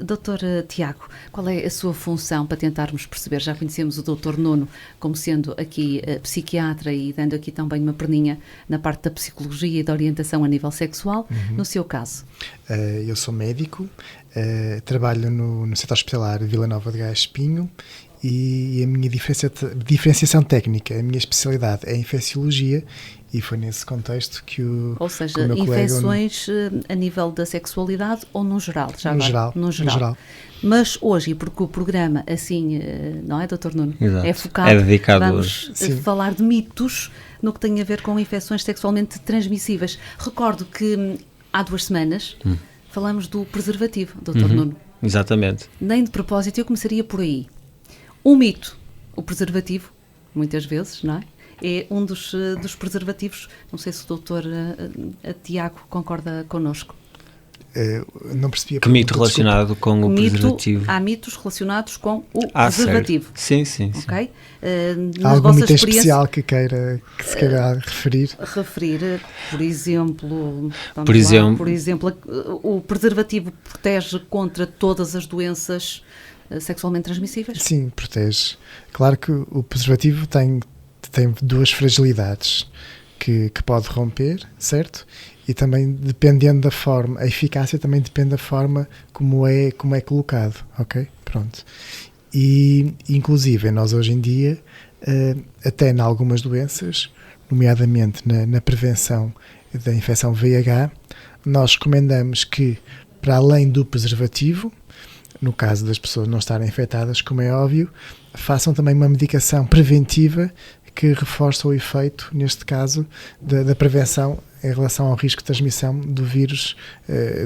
Doutor Tiago, qual é a sua função para tentarmos perceber? Já conhecemos o doutor Nuno como sendo aqui psiquiatra e dando aqui também uma perninha na parte da psicologia e da orientação a nível sexual. No seu caso? Eu sou médico, trabalho no setor hospitalar Vila Nova de Gaia Espinho e a minha diferenciação técnica, a minha especialidade é infecciologia e foi nesse contexto que o Ou seja, o meu infecções a nível da sexualidade ou no geral? No geral. Mas hoje, porque o programa assim, não é, Dr. Nuno? Exato. É focado, é dedicado vamos hoje. falar de mitos no que tem a ver com infecções sexualmente transmissíveis. Recordo que há 2 semanas falamos do preservativo, Dr. Nuno. Exatamente. Nem de propósito, eu começaria por aí. Um mito, o preservativo, muitas vezes, não é? É um dos preservativos, não sei se o doutor Tiago concorda connosco. Não percebi a Que mito pergunta, relacionado com o preservativo? Há mitos relacionados com o preservativo. Certo. Sim. Ok? Há algum mito especial que se queira referir? Por exemplo, o preservativo protege contra todas as doenças sexualmente transmissíveis? Sim, protege. Claro que o preservativo tem 2 fragilidades que pode romper, certo? E também, dependendo da forma, a eficácia também depende da forma como é colocado, ok? Pronto. E, inclusive, nós hoje em dia, até em algumas doenças, nomeadamente na prevenção da infecção VIH, nós recomendamos que, para além do preservativo, no caso das pessoas não estarem infectadas, como é óbvio, façam também uma medicação preventiva que reforça o efeito, neste caso, da prevenção em relação ao risco de transmissão do vírus,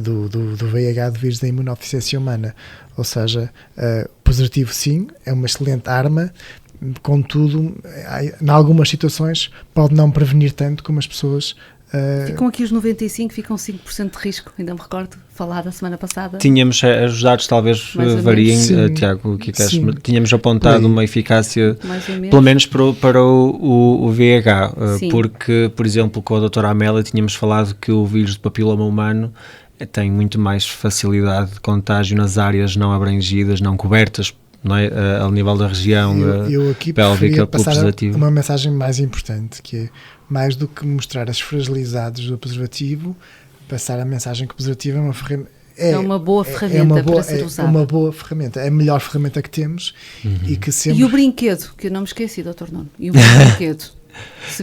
do VIH, do vírus da imunodeficiência humana. Ou seja, o preservativo, sim, é uma excelente arma, contudo, em algumas situações, pode não prevenir tanto como as pessoas. Ficam aqui os 95, ficam 5% de risco, ainda me recordo, falar da semana passada. Tínhamos, os dados talvez variem, Tiago, tínhamos apontado uma eficácia, pelo menos para o VIH, porque, por exemplo, com a doutora Amélia tínhamos falado que o vírus do papiloma humano tem muito mais facilidade de contágio nas áreas não abrangidas, não cobertas, não é? Ao nível da região eu aqui pélvica pelo passar preservativo. Uma mensagem mais importante, que é, mais do que mostrar as fragilidades do preservativo, passar a mensagem que o preservativo é uma ferramenta. É uma boa ferramenta para ser usada. É uma boa ferramenta, é a melhor ferramenta que temos e que sempre... E o brinquedo, que eu não me esqueci, Dr. Nuno, e o brinquedo.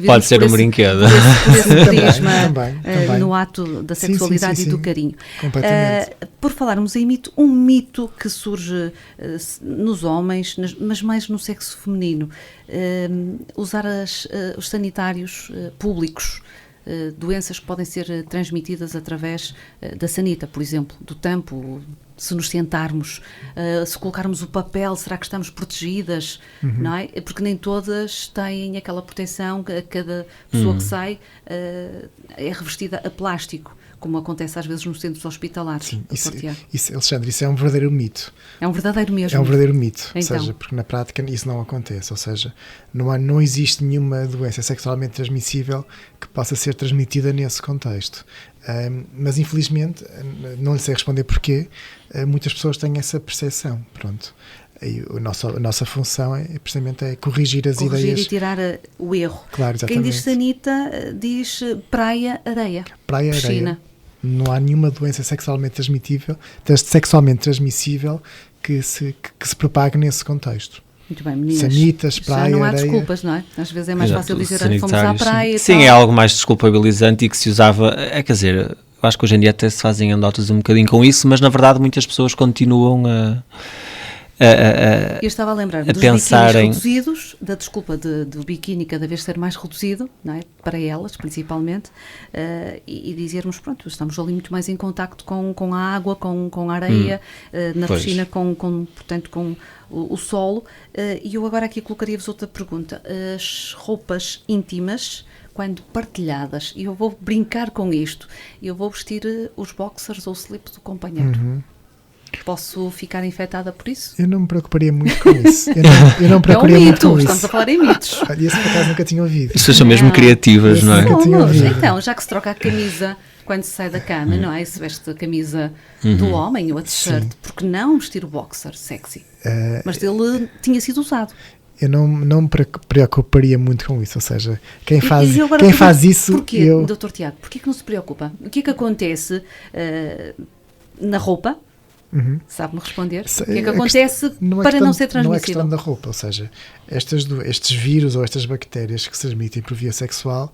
Pode ser um brinquedo. Por esse prisma, também. No ato da sexualidade e do carinho. Completamente. Por falarmos em mito, um mito que surge nos homens, mas mais no sexo feminino, usar os sanitários públicos, doenças que podem ser transmitidas através da sanita, por exemplo, do tampo. Se nos sentarmos, se colocarmos o papel, será que estamos protegidas? Não é? Porque nem todas têm aquela proteção, cada pessoa que sai é revestida a plástico, como acontece às vezes nos centros hospitalares. Sim, Alexandre, isso é um verdadeiro mito. É um verdadeiro mesmo. É um verdadeiro mito, então. Ou seja, porque na prática isso não acontece, ou seja, não existe nenhuma doença sexualmente transmissível que possa ser transmitida nesse contexto. Mas infelizmente, não lhe sei responder porquê, muitas pessoas têm essa percepção, pronto. A nossa função é precisamente corrigir as ideias. Corrigir e tirar o erro. Claro, exatamente. Quem diz sanita diz praia, areia, piscina. Areia. Não há nenhuma doença sexualmente transmissível que se propague nesse contexto. Muito bem, meninas. Sanitas, praia, já não há areia. desculpas, não é? Às vezes é mais fácil dizer que fomos à praia. Sim, é algo mais desculpabilizante e que se usava, quer dizer, eu acho que hoje em dia até se fazem anedotas um bocadinho com isso, mas na verdade muitas pessoas continuam eu estava a lembrar dos pensarem... biquínis reduzidos, da desculpa do biquíni cada vez ser mais reduzido, não é? Para elas principalmente, e dizermos, pronto, estamos ali muito mais em contacto com a água, com a areia, na piscina, portanto, com o solo. E eu agora aqui colocaria-vos outra pergunta. As roupas íntimas, quando partilhadas, e eu vou brincar com isto, eu vou vestir os boxers ou o slip do companheiro. Posso ficar infectada por isso? Eu não me preocuparia muito com isso. Eu não procuraria muito com isso. Estamos a falar em mitos. Esse por acaso nunca tinha ouvido. As pessoas são mesmo criativas, não é? Então, já que se troca a camisa quando se sai da cama, não é? Se veste a camisa do homem ou a t-shirt, porque não vestir o boxer sexy? Mas ele tinha sido usado. Eu não me preocuparia muito com isso, ou seja, quem faz isso... Porquê, Dr. Tiago, porquê que não se preocupa? O que é que acontece na roupa? Sabe-me responder? O que é que acontece para não ser transmissível? Não é questão da roupa, ou seja, estes vírus ou estas bactérias que se transmitem por via sexual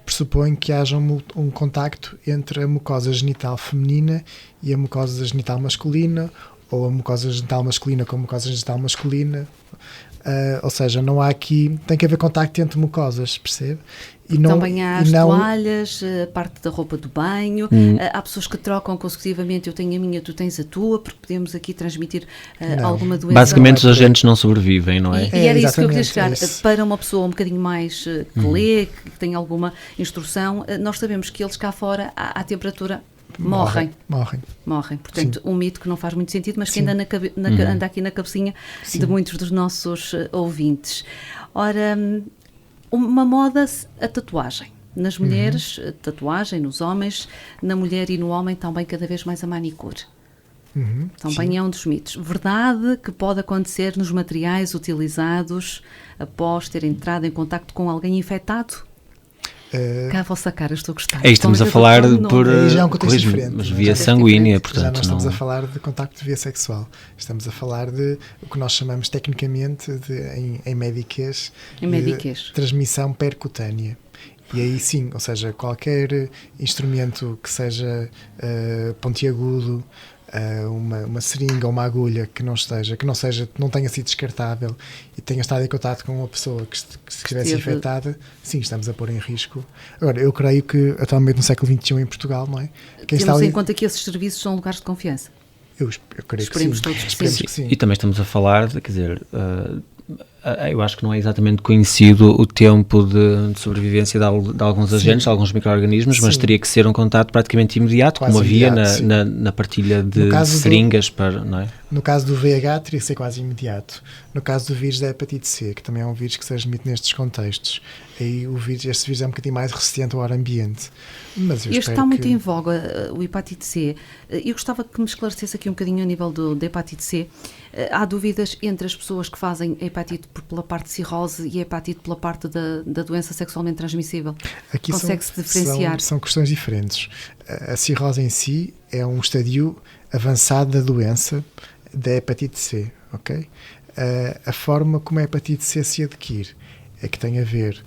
pressupõem que haja um contacto entre a mucosa genital feminina e a mucosa genital masculina, ou a mucosa genital masculina com a mucosa genital masculina. Ou seja, não há aqui... Tem que haver contacto entre mucosas, percebe? E não, também há as toalhas, a parte da roupa do banho. Há pessoas que trocam consecutivamente. Eu tenho a minha, tu tens a tua, porque podemos aqui transmitir alguma doença. Basicamente os agentes não sobrevivem, não é? E era isso que eu queria chegar. Para uma pessoa um bocadinho mais que lê, que tem alguma instrução, nós sabemos que eles cá fora, à temperatura... Morrem. Portanto, um mito que não faz muito sentido, mas que ainda anda aqui na cabecinha de muitos dos nossos ouvintes. Ora, uma moda, a tatuagem. Nas mulheres, tatuagem, nos homens, na mulher e no homem também cada vez mais a manicure. Também é um dos mitos. Verdade que pode acontecer nos materiais utilizados após ter entrado em contacto com alguém infectado? Cá a vossa cara, estou a gostar. Estamos a falar por mas via sanguínea, portanto. Já não estamos a falar de contacto de via sexual. Estamos a falar de o que nós chamamos tecnicamente em médicas de transmissão percutânea. E aí sim, ou seja, qualquer instrumento que seja pontiagudo, uma seringa ou uma agulha que não tenha sido descartável e tenha estado em contato com uma pessoa que estivesse infectada, sim, estamos a pôr em risco. Agora, eu creio que atualmente no século XXI em Portugal, não é? Temos em conta que esses serviços são lugares de confiança. Eu creio que sim. Todos que sim. E também estamos a falar, quer dizer, eu acho que não é exatamente conhecido o tempo de sobrevivência de alguns agentes, de alguns micro-organismos, mas teria que ser um contato praticamente imediato, quase como havia na partilha de seringas. Não é? No caso do VIH teria que ser quase imediato. No caso do vírus da hepatite C, que também é um vírus que se transmite nestes contextos, aí este vírus é um bocadinho mais resistente ao ar ambiente. Mas este está muito em voga, o hepatite C. Eu gostava que me esclarecesse aqui um bocadinho a nível da hepatite C. Há dúvidas entre as pessoas que fazem a hepatite pela parte de cirrose e a hepatite pela parte da doença sexualmente transmissível? Aqui consegue-se diferenciar? São questões diferentes. A cirrose em si é um estadio avançado da doença da hepatite C, ok? A forma como a hepatite C se adquire é que tem a ver,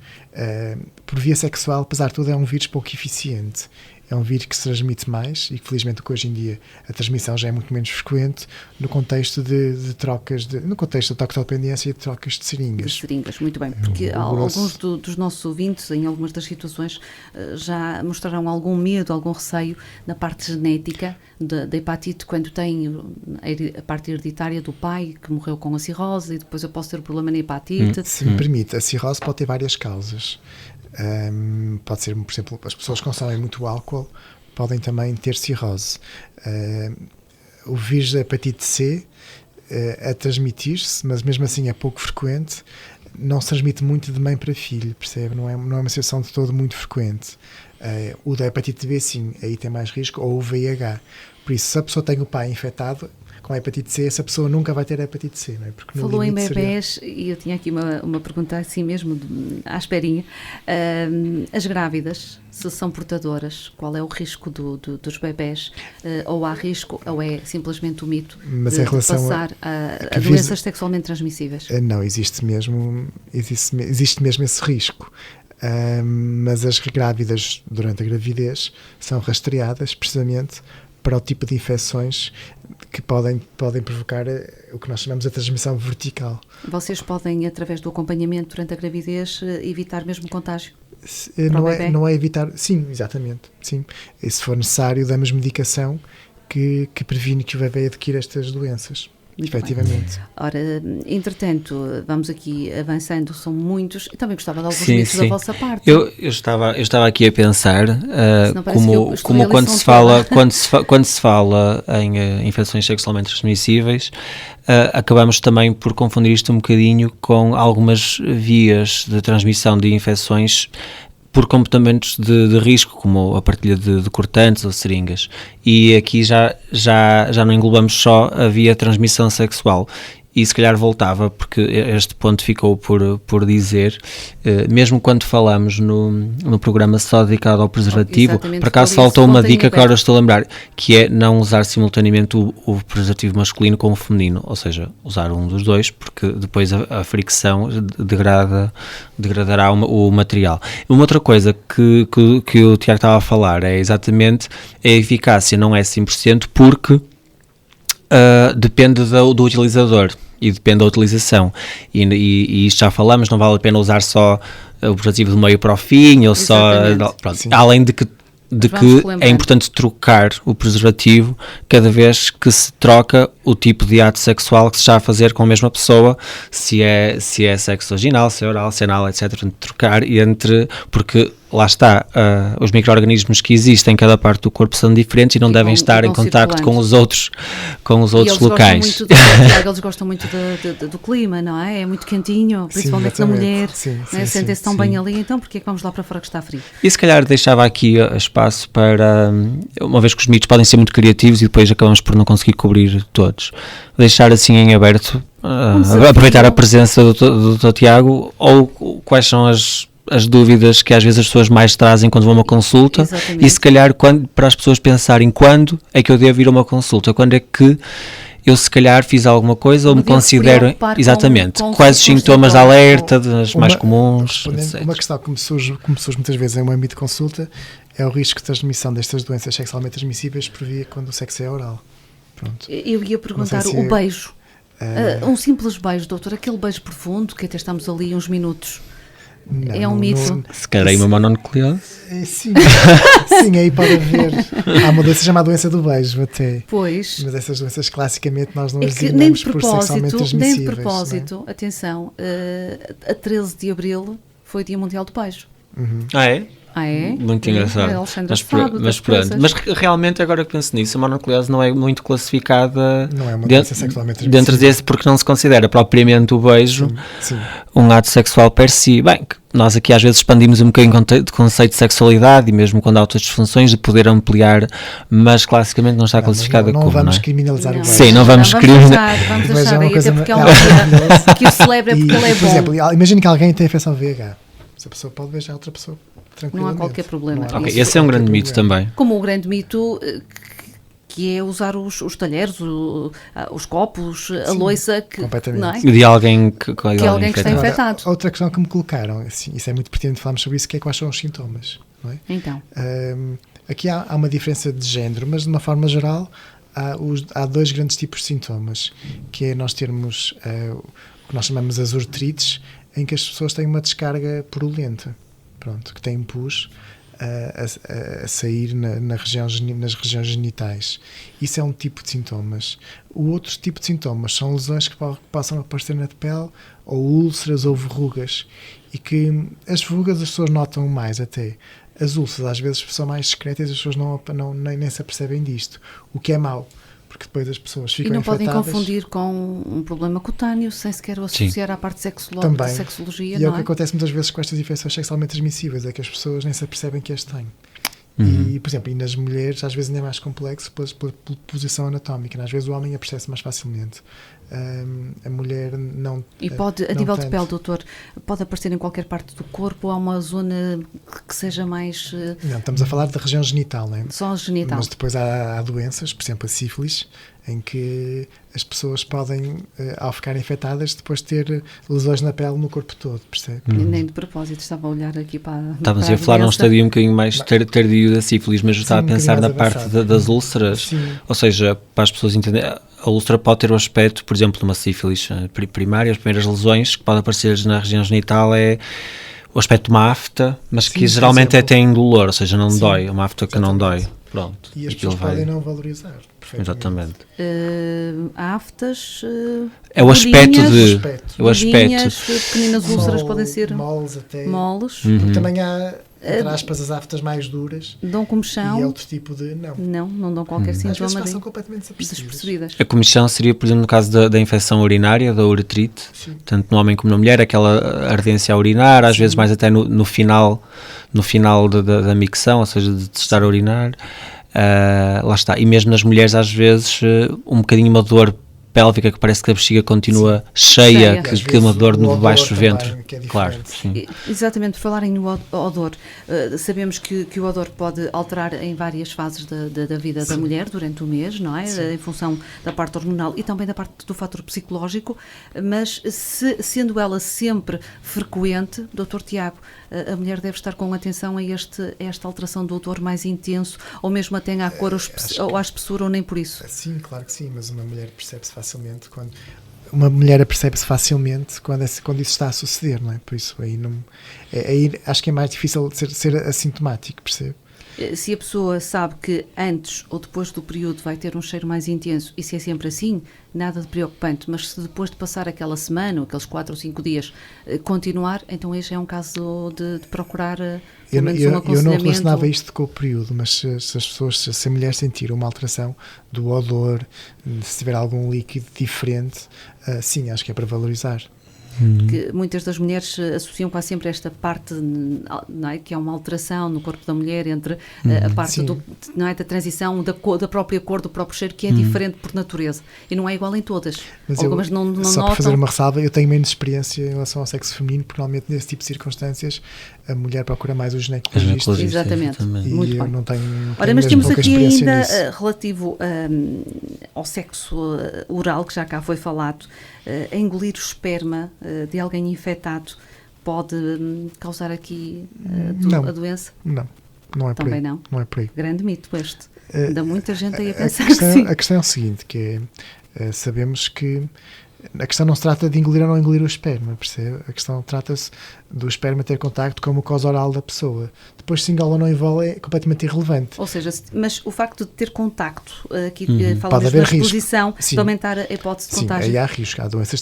por via sexual, apesar de tudo, é um vírus pouco eficiente. É um vírus que se transmite mais e que, felizmente, hoje em dia a transmissão já é muito menos frequente no contexto de trocas, no contexto da toxopendência e de trocas de seringas. De seringas, muito bem, porque alguns dos nossos ouvintes, em algumas das situações, já mostraram algum medo, algum receio na parte genética da hepatite, quando tem a parte hereditária do pai que morreu com a cirrose e depois eu posso ter o problema na hepatite. Se me permite, a cirrose pode ter várias causas. Pode ser, por exemplo, as pessoas que consomem muito álcool podem também ter cirrose. O vírus da hepatite C a transmitir-se, mas mesmo assim é pouco frequente, não se transmite muito de mãe para filho, percebe? Não é uma situação de todo muito frequente. O da hepatite B, sim, aí tem mais risco, ou o VIH. Por isso, se a pessoa tem o pai infectado com a hepatite C, essa pessoa nunca vai ter a hepatite C, não é? Porque falou em bebés, e eu tinha aqui uma pergunta assim mesmo, à esperinha. As grávidas, se são portadoras, qual é o risco dos bebés? Ou há risco, ou é simplesmente o mito de passar a doenças sexualmente transmissíveis? Não, existe mesmo esse risco. Mas as grávidas, durante a gravidez, são rastreadas precisamente para o tipo de infecções que podem provocar o que nós chamamos de transmissão vertical. Vocês podem, através do acompanhamento durante a gravidez, evitar mesmo contágio? Não é evitar, sim, exatamente, sim. E se for necessário, damos medicação que previne que o bebê adquira estas doenças. Muito efetivamente. Bem. Ora, entretanto, vamos aqui avançando, são muitos, e também gostava de alguns mitos da vossa parte. Eu estava aqui a pensar como quando se fala em infecções sexualmente transmissíveis, acabamos também por confundir isto um bocadinho com algumas vias de transmissão de infecções por comportamentos de risco, como a partilha de cortantes ou seringas. E aqui já não englobamos só a via transmissão sexual. E se calhar voltava, porque este ponto ficou por dizer, mesmo quando falamos no programa só dedicado ao preservativo, por acaso faltou uma dica que agora estou a lembrar, que é não usar simultaneamente o preservativo masculino com o feminino, ou seja, usar um dos dois, porque depois a fricção degradará o material. Uma outra coisa que o Tiago estava a falar é exatamente a eficácia não é 100% porque depende do utilizador. E depende da utilização, e isto já falamos, não vale a pena usar só o preservativo do meio para o fim, ou só, pronto, além de que é importante trocar o preservativo cada vez que se troca o tipo de ato sexual que se está a fazer com a mesma pessoa, se é sexo vaginal, se é oral, se é anal, etc. Trocar porque lá está, os micro-organismos que existem em cada parte do corpo são diferentes e não devem estar em contacto com os outros locais. Eles gostam muito do clima, não é? É muito quentinho, principalmente na mulher, sentem-se tão bem ali, então porque é que vamos lá para fora que está frio? E se calhar deixava aqui espaço para, uma vez que os mitos podem ser muito criativos e depois acabamos por não conseguir cobrir todos, deixar assim em aberto, aproveitar a presença do Dr. Tiago, ou quais são as dúvidas que às vezes as pessoas mais trazem quando vão a uma consulta. Exatamente. E se calhar para as pessoas pensarem quando é que eu devo ir a uma consulta, quando é que eu se calhar fiz alguma coisa ou me considero, exatamente, quais os sintomas de alerta, das mais comuns, etc. Uma questão que me surge muitas vezes em um âmbito de consulta é o risco de transmissão destas doenças sexualmente transmissíveis por via quando o sexo é oral. Pronto. Eu ia perguntar o beijo, um simples beijo, doutor, aquele beijo profundo que até estamos ali uns minutos. Não, é um mito. Se calhar uma mononucleose? Sim, aí pode haver. Há uma doença chamada doença do beijo até. Pois. Mas essas doenças classicamente nós não as designamos por sexualmente transmissíveis. Nem de propósito, atenção, a 13 de Abril foi o Dia Mundial do Beijo. Uhum. Ah, é? Muito engraçado. Mas realmente, agora que penso nisso, a mononucleose não é muito classificada, não é uma doença sexualmente dentro desse, porque não se considera propriamente o beijo um ato sexual per si. Bem, nós aqui às vezes expandimos um bocadinho o conceito de sexualidade e mesmo quando há outras disfunções de poder ampliar, mas classicamente não está classificada como. Não vamos criminalizar o beijo. Sim, não vamos criminalizar. Vamos deixar aí, até porque é um dia que o celebra porque ele é bom. Por exemplo, imagine que alguém tem infecção VIH. Essa pessoa pode beijar outra pessoa. Não há qualquer problema. Esse é um grande mito também. Como o grande mito que é usar os talheres, os copos, a louça não é? De alguém que está infectado. Outra questão que me colocaram, assim, isso é muito pertinente falarmos sobre isso, que é quais são os sintomas. Não é? Então. Aqui há uma diferença de género, mas de uma forma geral há dois grandes tipos de sintomas, que é nós termos o que nós chamamos as urtrites, em que as pessoas têm uma descarga purulenta. Pronto, que tem pus a sair nas regiões genitais. Isso é um tipo de sintomas. O outro tipo de sintomas são lesões que possam aparecer na pele, ou úlceras ou verrugas, e que as verrugas as pessoas notam mais até. As úlceras às vezes são mais discretas e as pessoas nem se apercebem disto, o que é mau. Porque depois as pessoas ficam infectadas. E não podem confundir com um problema cutâneo, sem sequer o associar à parte da sexologia, e é o que acontece muitas vezes com estas infecções sexualmente transmissíveis, é que as pessoas nem se apercebem que as têm. E, por exemplo, e nas mulheres às vezes ainda é mais complexo pela posição anatómica. Às vezes o homem apercebe-se mais facilmente. A mulher não. E a nível de pele, doutor, pode aparecer em qualquer parte do corpo ou há uma zona que seja mais. Não, estamos a falar da região genital, não é? Só a genital. Mas depois há doenças, por exemplo a sífilis, em que as pessoas podem, ao ficarem infectadas, depois ter lesões na pele no corpo todo, percebe? Nem de propósito, estava a olhar aqui para. Estávamos a falar num estadio um bocadinho mais tardio da sífilis, mas eu estava a pensar na parte das úlceras, ou seja, para as pessoas entenderem. A úlcera pode ter o aspecto, por exemplo, de uma sífilis primária. As primeiras lesões que podem aparecer na região genital é o aspecto de uma afta, mas que geralmente tem dolor, ou seja, não dói. Uma afta que não dói. Pronto. E as pessoas podem não valorizar. Exatamente. Aftas. É o aspecto pequeninas úlceras podem ser moles até. Moles. Também há entre aspas, as aftas mais duras. Dão comichão. E é outro tipo de... Não dão qualquer sintoma. Às vezes passam completamente despercebidas. A comichão seria, por exemplo, no caso da infecção urinária, da uretrite, tanto no homem como na mulher, aquela ardência a urinar, às vezes mais até no final da micção, ou seja, de estar a urinar. Lá está. E mesmo nas mulheres, às vezes, um bocadinho uma dor pélvica que parece que a bexiga continua cheia. Que uma dor no baixo ventre. É claro. Sim. Exatamente, por falarem no odor, sabemos que o odor pode alterar em várias fases da vida da mulher durante o mês, não é? Em função da parte hormonal e também da parte do fator psicológico, mas sendo ela sempre frequente, Dr. Tiago, a mulher deve estar com atenção a esta alteração do odor mais intenso, ou mesmo até à cor ou à espessura, ou nem por isso? Sim, claro que sim, mas uma mulher percebe-se facilmente quando... Uma mulher apercebe-se facilmente quando isso está a suceder, não é? Por isso aí acho que é mais difícil ser assintomático, percebe? Se a pessoa sabe que antes ou depois do período vai ter um cheiro mais intenso, e se é sempre assim, nada de preocupante, mas se depois de passar aquela semana, ou aqueles 4 ou 5 dias, continuar, então este é um caso de procurar pelo menos um aconselhamento. Eu não relacionava isto com o período, mas se a mulher sentir uma alteração do odor, se tiver algum líquido diferente, sim, acho que é para valorizar. Que muitas das mulheres associam quase sempre esta parte, não é, que é uma alteração no corpo da mulher entre a parte não é, da transição da própria cor, do próprio cheiro, que é diferente por natureza e não é igual em todas. Mas algumas não só notam. Para fazer uma ressalva, eu tenho menos experiência em relação ao sexo feminino, porque normalmente nesse tipo de circunstâncias a mulher procura mais o ginecologista. Exatamente. E muito eu bem. não tenho Ora, mas temos aqui ainda relativo ao sexo oral, que já cá foi falado. Engolir o esperma de alguém infectado pode causar aqui a doença? Não é por aí. Também não? Não é por aí. Grande mito este. Ainda muita gente aí a pensar que sim. A questão é o seguinte, que sabemos que a questão não se trata de engolir ou não engolir o esperma, percebe? A questão trata-se do esperma ter contacto com a mucosa oral da pessoa. Depois se engola ou não engola é completamente irrelevante. Ou seja, mas o facto de ter contacto, aqui Pode falamos haver da exposição, de aumentar a hipótese de contágio. Sim, aí há risco. Há doenças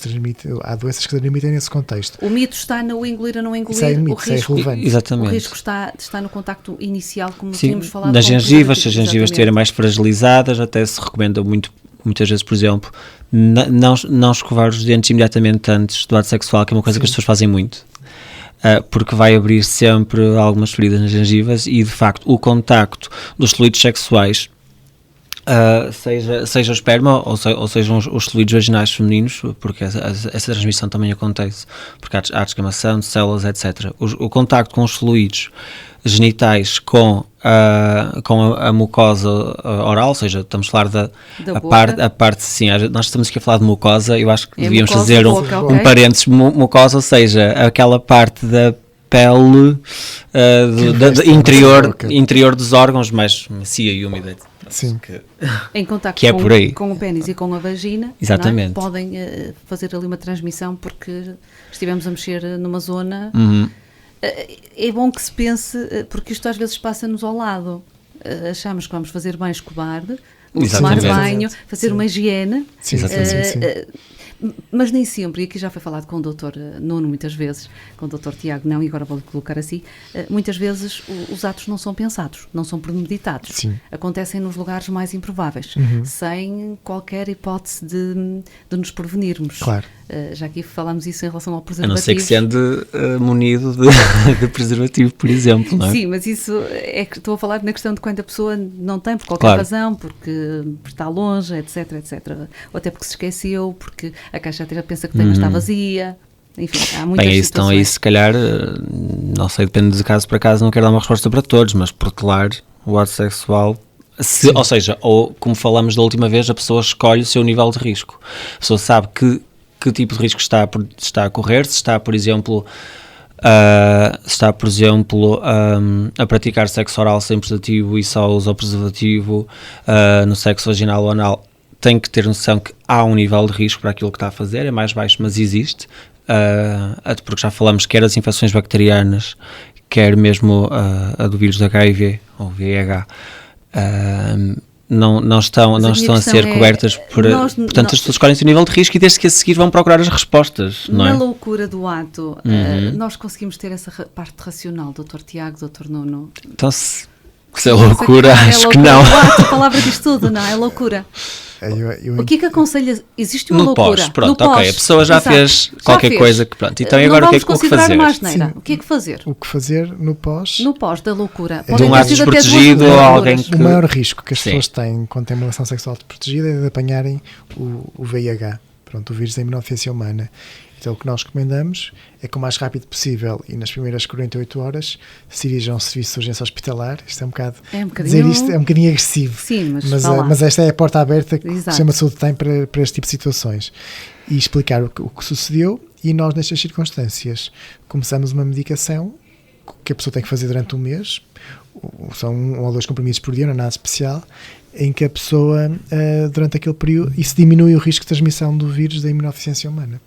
que transmitem nesse contexto. O mito está no engolir ou não engolir. Isso é mito, isso é irrelevante. Exatamente. O risco está no contacto inicial, como tínhamos falado. Nas gengivas, se as gengivas estiverem mais fragilizadas, até se recomenda muitas vezes, por exemplo, não escovar os dentes imediatamente antes do ato sexual, que é uma coisa que as pessoas fazem muito, porque vai abrir sempre algumas feridas nas gengivas e, de facto, o contacto dos fluidos sexuais, seja o esperma ou sejam os fluidos vaginais femininos, porque essa transmissão também acontece, porque há descamação de células, etc. O contacto com os fluidos genitais com a mucosa oral, ou seja, estamos a falar a parte, sim, nós estamos aqui a falar de mucosa, eu acho que devíamos fazer um parênteses, mucosa, ou seja, aquela parte da pele interior dos órgãos, mais macia e úmida. Sim. Em contacto com o pênis e com a vagina, exatamente. Podem fazer ali uma transmissão porque estivemos a mexer numa zona. É bom que se pense, porque isto às vezes passa-nos ao lado. Achamos que vamos fazer bem escovar, tomar banho, fazer uma higiene. Sim, exatamente. Mas nem sempre, e aqui já foi falado com o Dr. Nuno muitas vezes, com o Dr. Tiago não, e agora vou-lhe colocar assim, muitas vezes os atos não são pensados, não são premeditados. Sim. Acontecem nos lugares mais improváveis, sem qualquer hipótese de nos prevenirmos. Claro. Já aqui falámos isso em relação ao preservativo. A não ser que se ande munido de preservativo, por exemplo, não é? Sim, mas isso é que estou a falar na questão de quando a pessoa não tem, por qualquer razão, porque está longe, etc, etc. Ou até porque se esqueceu, porque a caixa até pensa que tem, mas está vazia. Enfim, há muitas situações. Então aí se calhar, não sei, depende de caso para caso, não quero dar uma resposta para todos, mas protelar o ato sexual... ou seja, como falamos da última vez, a pessoa escolhe o seu nível de risco. A pessoa sabe que tipo de risco está a correr, se está, por exemplo, a praticar sexo oral sem preservativo e só usa o preservativo no sexo vaginal ou anal, tem que ter noção que há um nível de risco para aquilo que está a fazer, é mais baixo, mas existe, porque já falamos quer das infecções bacterianas, quer mesmo a do vírus da HIV ou VIH, não estão a ser cobertas portanto as pessoas escolhem o nível de risco e desde que a seguir vão procurar as respostas, não é? Na loucura do ato, nós conseguimos ter essa parte racional, Dr. Tiago, Dr. Nuno? Então se é loucura, acho que não. A palavra diz tudo, não é? Loucura. O que é que aconselha? Existe uma loucura? Pós, pronto, ok, a pessoa já fez qualquer coisa que pronto. Então agora o que é que fazer? O que é que fazer? O que fazer no pós? No pós da loucura. De um ato desprotegido ou alguém que... O maior risco que as pessoas têm quando têm uma relação sexual desprotegida é de apanharem o VIH, pronto, o vírus da imunodeficiência humana. Então o que nós recomendamos é que o mais rápido possível e nas primeiras 48 horas se dirijam a um serviço de urgência hospitalar. Isto é um bocado... dizer isto é um bocadinho agressivo. Sim, mas esta é a porta aberta que o Sistema de Saúde tem para este tipo de situações. E explicar o que sucedeu e nós, nestas circunstâncias, começamos uma medicação que a pessoa tem que fazer durante um mês. São 1 ou 2 comprimidos por dia, não é nada especial, em que a pessoa, durante aquele período, isso diminui o risco de transmissão do vírus da imunodeficiência humana.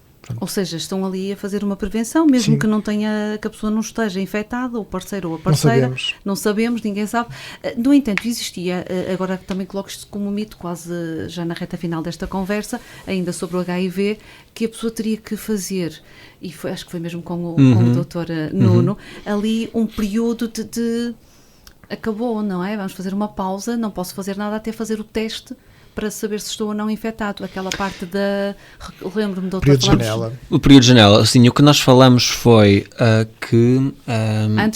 Ou seja, estão ali a fazer uma prevenção, mesmo que não tenha, que a pessoa não esteja infectada, o parceiro ou a parceira. Não sabemos, ninguém sabe. No entanto, existia, agora também coloco isto como um mito, quase já na reta final desta conversa, ainda sobre o HIV, que a pessoa teria que fazer, e acho que foi mesmo com o Dr. Nuno, ali um período de acabou, não é? Vamos fazer uma pausa, não posso fazer nada até fazer o teste para saber se estou ou não infectado. Aquela parte da... Lembro-me, doutor, período de janela. O período de janela, assim, o que nós falamos foi que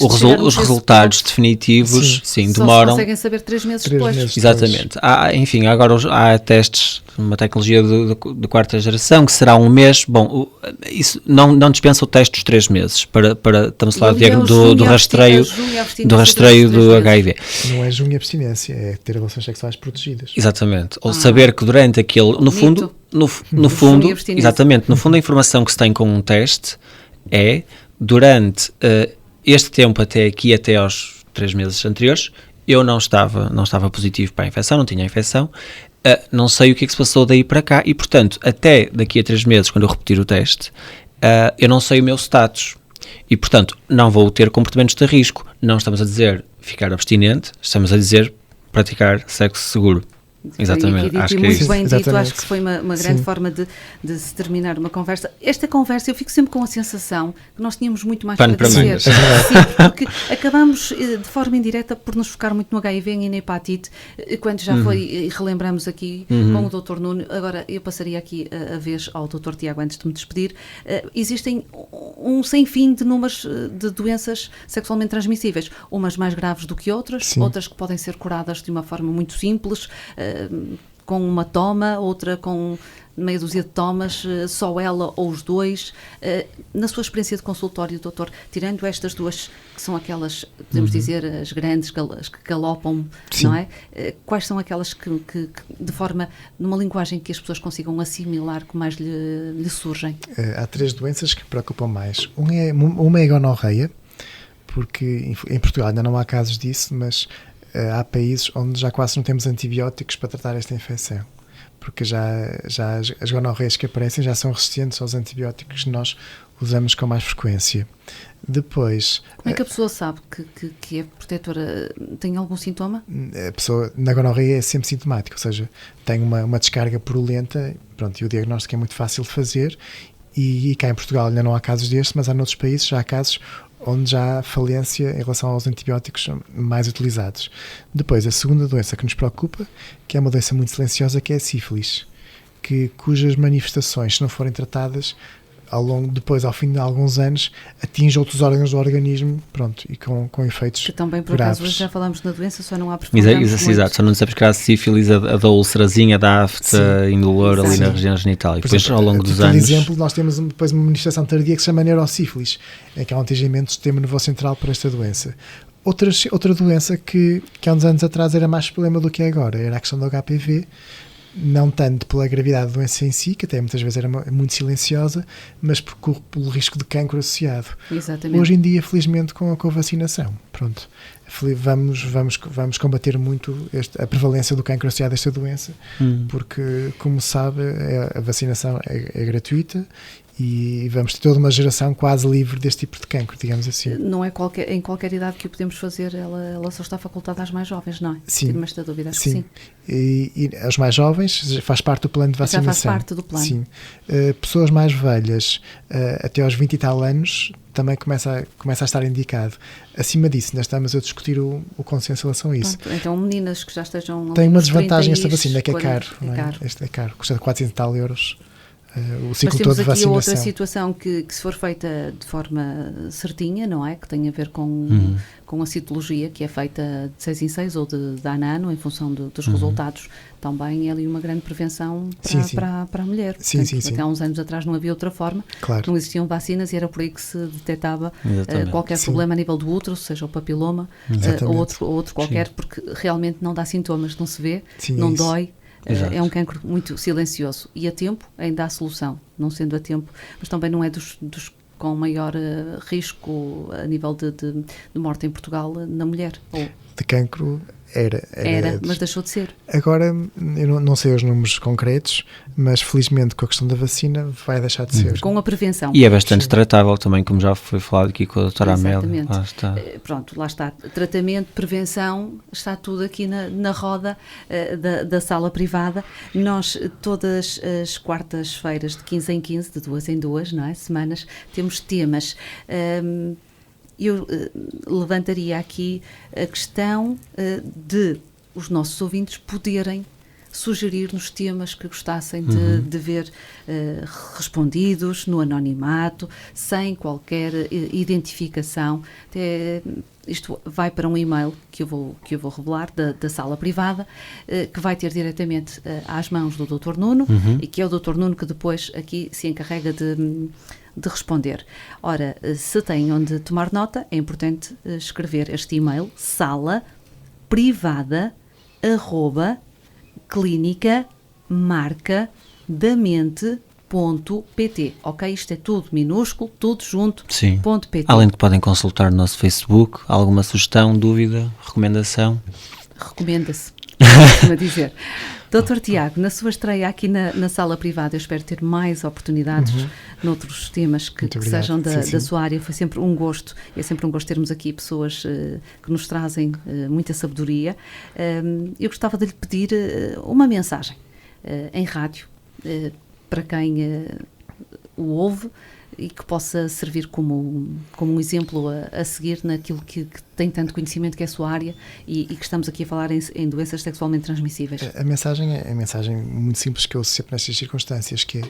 os resultados definitivos demoram... Só conseguem saber 3 meses depois. Exatamente. Enfim, agora há testes, uma tecnologia de quarta geração, que será 1 mês. Bom, isso não dispensa o teste dos 3 meses, estamos a falar do rastreio do HIV. Não é junho e abstinência, é ter relações sexuais protegidas. Exatamente. Ou saber que durante aquele... No fundo, exatamente, no fundo a informação que se tem com um teste é, durante este tempo até aqui, até aos 3 meses anteriores, eu não estava positivo para a infecção, não tinha infecção, não sei o que é que se passou daí para cá e, portanto, até daqui a 3 meses, quando eu repetir o teste, eu não sei o meu status e, portanto, não vou ter comportamentos de risco. Não estamos a dizer ficar abstinente, estamos a dizer praticar sexo seguro. Exatamente, acho que é muito bem dito, acho que foi uma grande forma de se terminar uma conversa. Esta conversa, eu fico sempre com a sensação que nós tínhamos muito mais para dizer. Sim, porque acabamos de forma indireta por nos focar muito no HIV e na hepatite, quando já foi, e relembramos aqui com o Dr. Nuno. Agora eu passaria aqui a vez ao Dr. Tiago antes de me despedir. Existem um sem fim de números de doenças sexualmente transmissíveis, umas mais graves do que outras, outras que podem ser curadas de uma forma muito simples, com uma toma, outra com meia dúzia de tomas, só ela ou os dois. Na sua experiência de consultório, doutor, tirando estas duas, que são aquelas, podemos dizer, as grandes, as que galopam, não é? Quais são aquelas que, de forma, numa linguagem que as pessoas consigam assimilar, que mais lhe surgem? Há 3 doenças que preocupam mais. Uma é a gonorreia, porque em Portugal ainda não há casos disso, mas há países onde já quase não temos antibióticos para tratar esta infecção, porque já as gonorreias que aparecem já são resistentes aos antibióticos que nós usamos com mais frequência. Depois... Como é que a pessoa sabe que é protetora? Tem algum sintoma? A pessoa na gonorreia é sempre sintomática, ou seja, tem uma descarga purulenta, pronto, e o diagnóstico é muito fácil de fazer, e cá em Portugal ainda não há casos destes, mas há noutros países já há casos onde já há falência em relação aos antibióticos mais utilizados. Depois, a segunda doença que nos preocupa, que é uma doença muito silenciosa, que é a sífilis, cujas manifestações, se não forem tratadas, depois, ao fim de alguns anos, atinge outros órgãos do organismo, pronto, e com efeitos que também, por graves. acaso, hoje já falamos na doença, só não há aprofundamento. Exato, só não sabes que há sífilis, a da ulcerazinha, da afta indolor ali na região genital. E depois, ao longo dos anos... Por exemplo, nós temos depois uma manifestação tardia que se chama neurosífilis, que é um atingimento do sistema nervoso central para esta doença. Outra doença que há uns anos atrás era mais problema do que é agora, era a questão do HPV, não tanto pela gravidade da doença em si, que até muitas vezes era muito silenciosa, mas pelo risco de cancro associado. Exatamente. Hoje em dia, felizmente, com a vacinação, pronto, vamos combater muito a prevalência do cancro associado a esta doença, porque, como sabe, a vacinação é gratuita e vamos ter toda uma geração quase livre deste tipo de cancro, digamos assim. Não é em qualquer idade que o podemos fazer, ela só está facultada às mais jovens, não é? Sim. Tive-me esta dúvida, acho que sim. E aos mais jovens faz parte do plano de vacinação. Já faz parte do plano. Sim. Pessoas mais velhas, até aos 20 e tal anos, também começa a estar indicado. Acima disso, ainda estamos a discutir o consenso em relação a isso. Pronto, então, meninas que já estejam... Tem uma desvantagem esta vacina, que é caro. É caro. Este é caro, custa 400 e tal euros. O Mas ciclo temos todo de aqui vacinação. outra situação que se for feita de forma certinha, não é? Que tem a ver com a citologia, que é feita de 6 em 6 ou de ano a ano, em função dos resultados, também é ali uma grande prevenção para a mulher. Sim, Portanto, até há uns anos atrás não havia outra forma, claro. Não existiam vacinas e era por aí que se detectava qualquer problema a nível do útero, seja o papiloma ou outro qualquer, porque realmente não dá sintomas, não se vê, não dói. É um cancro muito silencioso e a tempo ainda há solução, não sendo a tempo, mas também não é dos com maior risco a nível de morte em Portugal na mulher. De cancro era, mas deixou de ser. Agora, eu não sei os números concretos, mas felizmente com a questão da vacina vai deixar de ser. Com a prevenção. E é bastante tratável também, como já foi falado aqui com a doutora Amélia. Lá está. Pronto, lá está. Tratamento, prevenção, está tudo aqui na roda da sala privada. Nós, todas as quartas-feiras, de 15 em 15, de 2 em 2, não é? Semanas, temos temas. Eu levantaria aqui a questão de os nossos ouvintes poderem sugerir-nos temas que gostassem de ver respondidos no anonimato, sem qualquer identificação. Isto vai para um e-mail que eu vou revelar da sala privada, que vai ter diretamente às mãos do Dr. Nuno, e que é o Dr. Nuno que depois aqui se encarrega de responder. Ora, se têm onde tomar nota, é importante escrever este e-mail, salaprivada@clinicamarcadamente.pt. Ok? Isto é tudo minúsculo, tudo junto. Sim. .pt. Além de que podem consultar o nosso Facebook, alguma sugestão, dúvida, recomendação? Recomenda-se, costuma dizer. Dr. Tiago, na sua estreia aqui na sala privada, eu espero ter mais oportunidades noutros temas que sejam da sua área. Foi sempre um gosto, é sempre um gosto termos aqui pessoas que nos trazem muita sabedoria. Eu gostava de lhe pedir uma mensagem em rádio para quem o ouve e que possa servir como um exemplo a seguir naquilo que tem tanto conhecimento, que é a sua área, e que estamos aqui a falar em doenças sexualmente transmissíveis. A mensagem muito simples que eu uso sempre nestas circunstâncias, que é,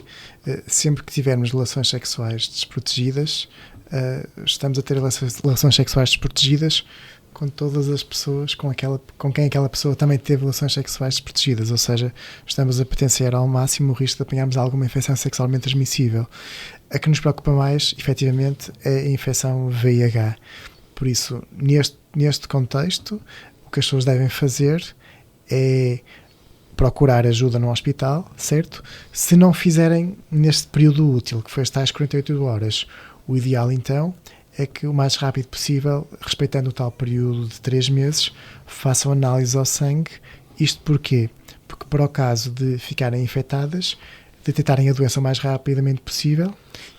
sempre que tivermos relações sexuais desprotegidas, estamos a ter relações sexuais desprotegidas com todas as pessoas com quem aquela pessoa também teve relações sexuais desprotegidas, ou seja, estamos a potenciar ao máximo o risco de apanharmos alguma infecção sexualmente transmissível. A que nos preocupa mais, efetivamente, é a infecção VIH. Por isso, neste contexto, o que as pessoas devem fazer é procurar ajuda no hospital, certo? Se não fizerem neste período útil, que foi as tais 48 horas, o ideal então é que o mais rápido possível, respeitando o tal período de 3 meses, façam análise ao sangue. Isto porquê? Porque para o caso de ficarem infectadas, detectarem a doença o mais rapidamente possível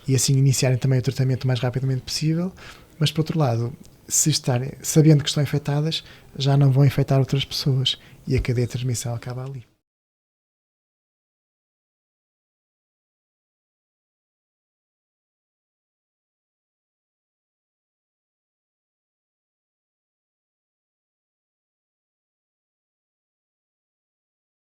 e assim iniciarem também o tratamento o mais rapidamente possível, mas por outro lado, se estarem sabendo que estão infectadas, já não vão infectar outras pessoas e a cadeia de transmissão acaba ali.